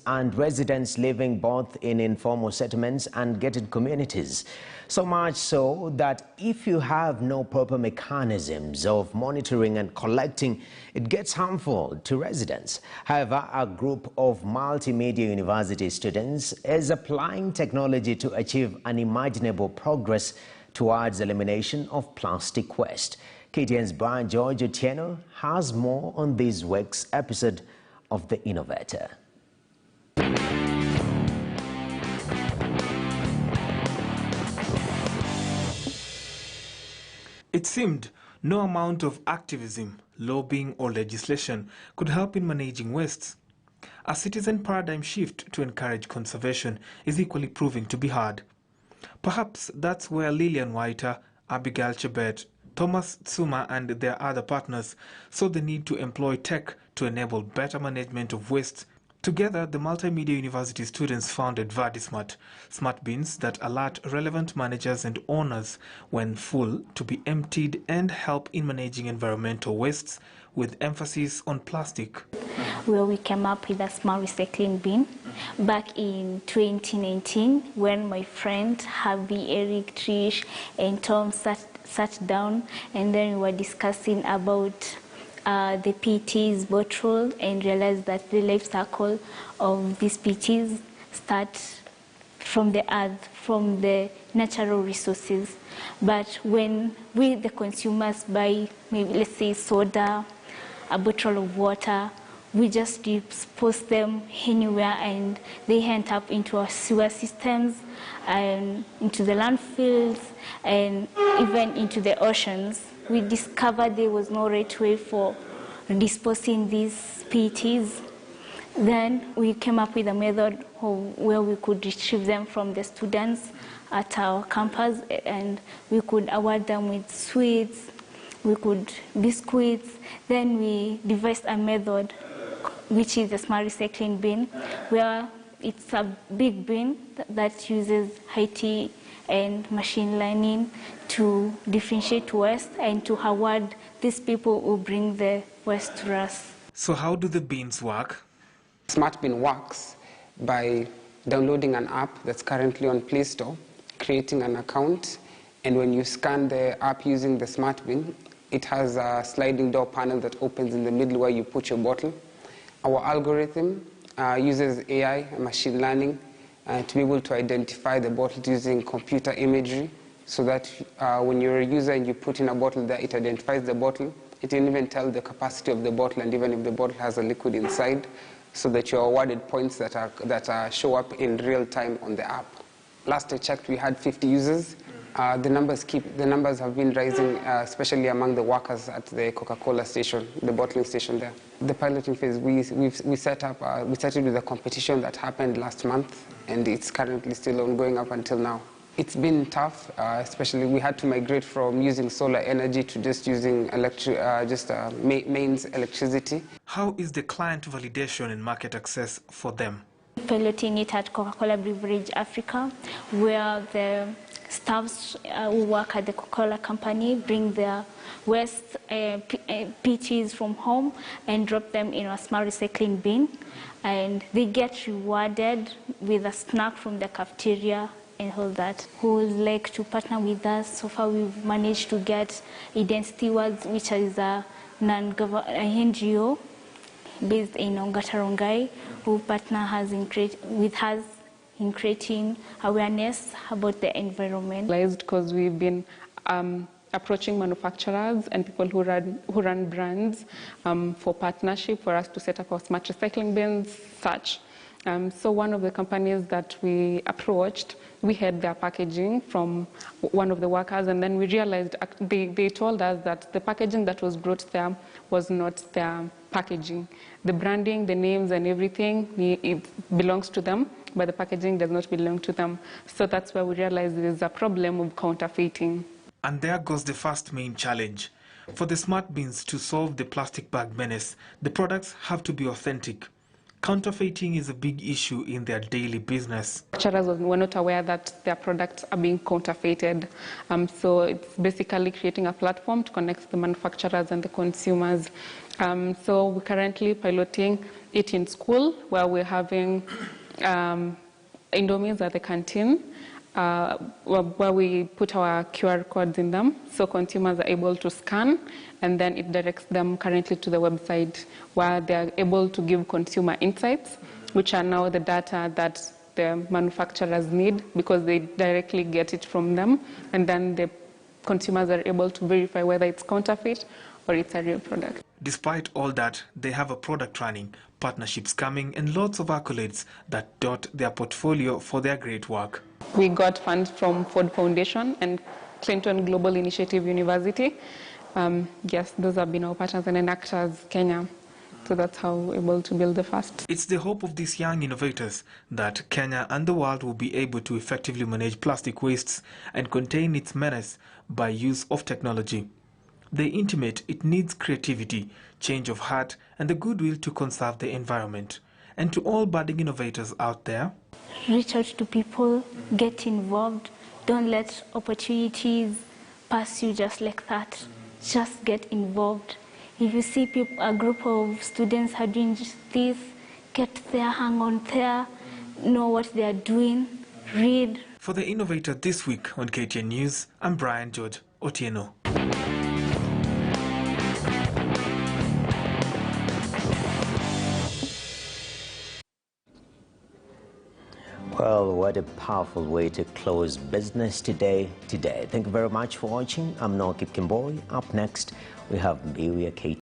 and residents living both in informal settlements and gated communities. So much so that if you have no proper mechanisms of monitoring and collecting, it gets harmful to residents. However, a group of multimedia university students is applying technology to achieve unimaginable progress towards elimination of plastic waste. KTN's Brian George Otieno has more on this week's episode of The Innovator. It seemed no amount of activism, lobbying or legislation could help in managing wastes. A citizen paradigm shift to encourage conservation is equally proving to be hard. Perhaps that's where Lillian Waiter, Abigail Chebet, Thomas Tsuma and their other partners saw the need to employ tech to enable better management of waste. Together, the multimedia university students founded VerdiSmart, smart bins that alert relevant managers and owners when full to be emptied and help in managing environmental wastes with emphasis on plastic. Where we came up with a smart recycling bin back in 2019 when my friend Harvey, Eric, Trish and Tom sat down and then we were discussing about the PET's bottle and realized that the life cycle of these PET's starts from the earth, from the natural resources. But when we, the consumers, buy maybe, let's say, soda, a bottle of water, we just dispose them anywhere and they end up into our sewer systems and into the landfills and even into the oceans. We discovered there was no right way for disposing these PETs. Then we came up with a method where we could retrieve them from the students at our campus and we could award them with sweets, biscuits. Then we devised a method which is a smart recycling bin, where it's a big bin that uses IT and machine learning to differentiate waste and to award these people who bring the waste to us. So how do the bins work? Smart Bin works by downloading an app that's currently on Play Store, creating an account, and when you scan the app using the Smart Bin, it has a sliding door panel that opens in the middle where you put your bottle. Our algorithm uses AI and machine learning to be able to identify the bottles using computer imagery so that when you're a user and you put in a bottle there, it identifies the bottle. It can even tell the capacity of the bottle and even if the bottle has a liquid inside so that you're awarded points that show up in real time on the app. Last I checked, we had 50 users. The numbers have been rising, especially among the workers at the Coca-Cola station, the bottling station there. The piloting phase, we started with a competition that happened last month, and it's currently still ongoing up until now. It's been tough, especially we had to migrate from using solar energy to just using mains electricity. How is the client validation and market access for them? Piloting it at Coca-Cola Beverage Africa, where the staffs who work at the Coca-Cola company bring their waste PETs from home and drop them in a smart recycling bin, and they get rewarded with a snack from the cafeteria and all that. Who would like to partner with us? So far we've managed to get Eden Stewards, which is a NGO based in Ongatarongai, who partner with us in creating awareness about the environment. Because we've been approaching manufacturers and people who run brands for partnership for us to set up our smart recycling bins, such. So one of the companies that we approached, we had their packaging from one of the workers, and then we realized they told us that the packaging that was brought there was not their packaging. The branding, the names and everything, it belongs to them, but the packaging does not belong to them. So that's where we realized there's a problem of counterfeiting. And there goes the first main challenge. For the smart bins to solve the plastic bag menace, the products have to be authentic. Counterfeiting is a big issue in their daily business. Manufacturers were not aware that their products are being counterfeited. So it's basically creating a platform to connect the manufacturers and the consumers. So we're currently piloting it in school, where we're having Indomies at the canteen, where we put our QR codes in them, so consumers are able to scan, and then it directs them currently to the website, where they're able to give consumer insights, which are now the data that the manufacturers need, because they directly get it from them, and then the consumers are able to verify whether it's counterfeit or it's a real product. Despite all that, they have a product running, partnerships coming, and lots of accolades that dot their portfolio for their great work. We got funds from Ford Foundation and Clinton Global Initiative University. Yes, those have been our partners, and Actors Kenya. So that's how we're able to build the first. It's the hope of these young innovators that Kenya and the world will be able to effectively manage plastic wastes and contain its menace by use of technology. They intimate it needs creativity, change of heart, and the goodwill to conserve the environment. And to all budding innovators out there, Reach out to people, get involved. Don't let opportunities pass you just like that. Just get involved. If you see a group of students are doing just this, get there, hang on there, know what they are doing, read. For the Innovator this week on KTN News, I'm Brian George Otieno. Well, what a powerful way to close business today. Thank you very much for watching. I'm Noah Kipkimboy. Up next, we have Miriam Kate.